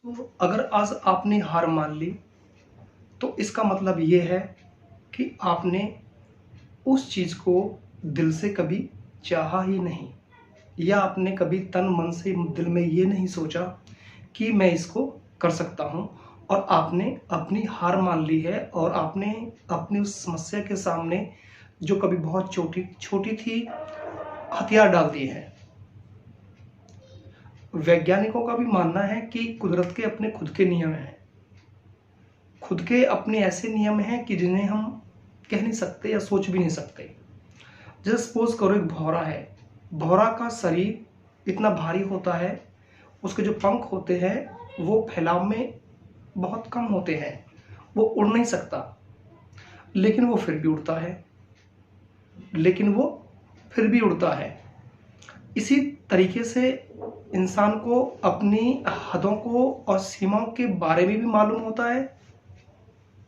तो अगर आज आपने हार मान ली तो इसका मतलब ये है कि आपने उस चीज़ को दिल से कभी चाहा ही नहीं, या आपने कभी तन मन से दिल में ये नहीं सोचा कि मैं इसको कर सकता हूँ, और आपने अपनी हार मान ली है और आपने अपनी उस समस्या के सामने, जो कभी बहुत छोटी छोटी थी, हथियार डाल दिए हैं। वैज्ञानिकों का भी मानना है कि कुदरत के अपने खुद के नियम हैं, खुद के अपने ऐसे नियम हैं कि जिन्हें हम कह नहीं सकते या सोच भी नहीं सकते। जैसे सपोज करो एक भौरा है, भौरा का शरीर इतना भारी होता है, उसके जो पंख होते हैं वो फैलाव में बहुत कम होते हैं, वो उड़ नहीं सकता, लेकिन वो फिर भी उड़ता है, लेकिन वो फिर भी उड़ता है। इसी तरीके से इंसान को अपनी हदों को और सीमाओं के बारे में भी मालूम होता है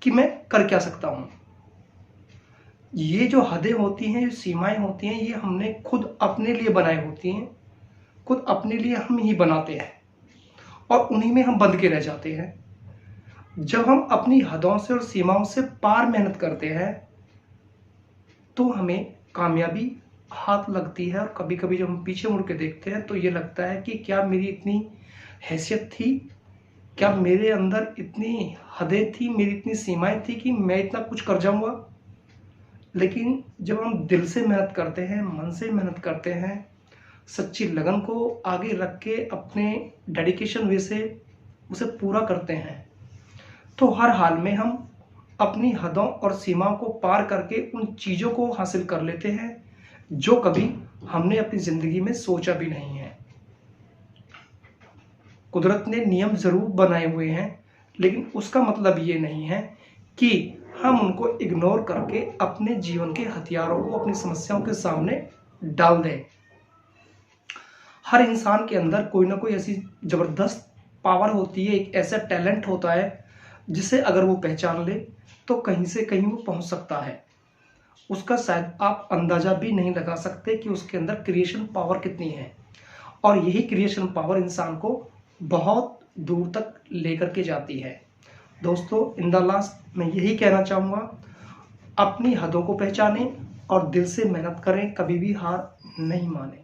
कि मैं कर क्या सकता हूँ। ये जो हदें होती हैं, जो सीमाएं होती हैं, ये हमने खुद अपने लिए बनाई होती हैं, खुद अपने लिए हम ही बनाते हैं और उन्हीं में हम बंध के रह जाते हैं। जब हम अपनी हदों से और सीमाओं से पार मेहनत करते हैं तो हमें कामयाबी हाथ लगती है, और कभी कभी जब हम पीछे मुड़ के देखते हैं तो ये लगता है कि क्या मेरी इतनी हैसियत थी, क्या मेरे अंदर इतनी हदें थी, मेरी इतनी सीमाएं थी कि मैं इतना कुछ कर जाऊंगा। लेकिन जब हम दिल से मेहनत करते हैं, मन से मेहनत करते हैं, सच्ची लगन को आगे रख के अपने डेडिकेशन वे से उसे पूरा करते हैं, तो हर हाल में हम अपनी हदों और सीमाओं को पार करके उन चीज़ों को हासिल कर लेते हैं जो कभी हमने अपनी ज़िंदगी में सोचा भी नहीं है। कुदरत ने नियम ज़रूर बनाए हुए हैं, लेकिन उसका मतलब ये नहीं है कि हम उनको इग्नोर करके अपने जीवन के हथियारों को अपनी समस्याओं के सामने डाल दें। हर इंसान के अंदर कोई ना कोई ऐसी ज़बरदस्त पावर होती है, एक ऐसा टैलेंट होता है जिसे अगर वो पहचान ले तो कहीं से कहीं वो पहुंच सकता है। उसका शायद आप अंदाजा भी नहीं लगा सकते कि उसके अंदर क्रिएशन पावर कितनी है, और यही क्रिएशन पावर इंसान को बहुत दूर तक लेकर के जाती है। दोस्तों, इन द लास्ट मैं यही कहना चाहूँगा, अपनी हदों को पहचानें और दिल से मेहनत करें, कभी भी हार नहीं मानें।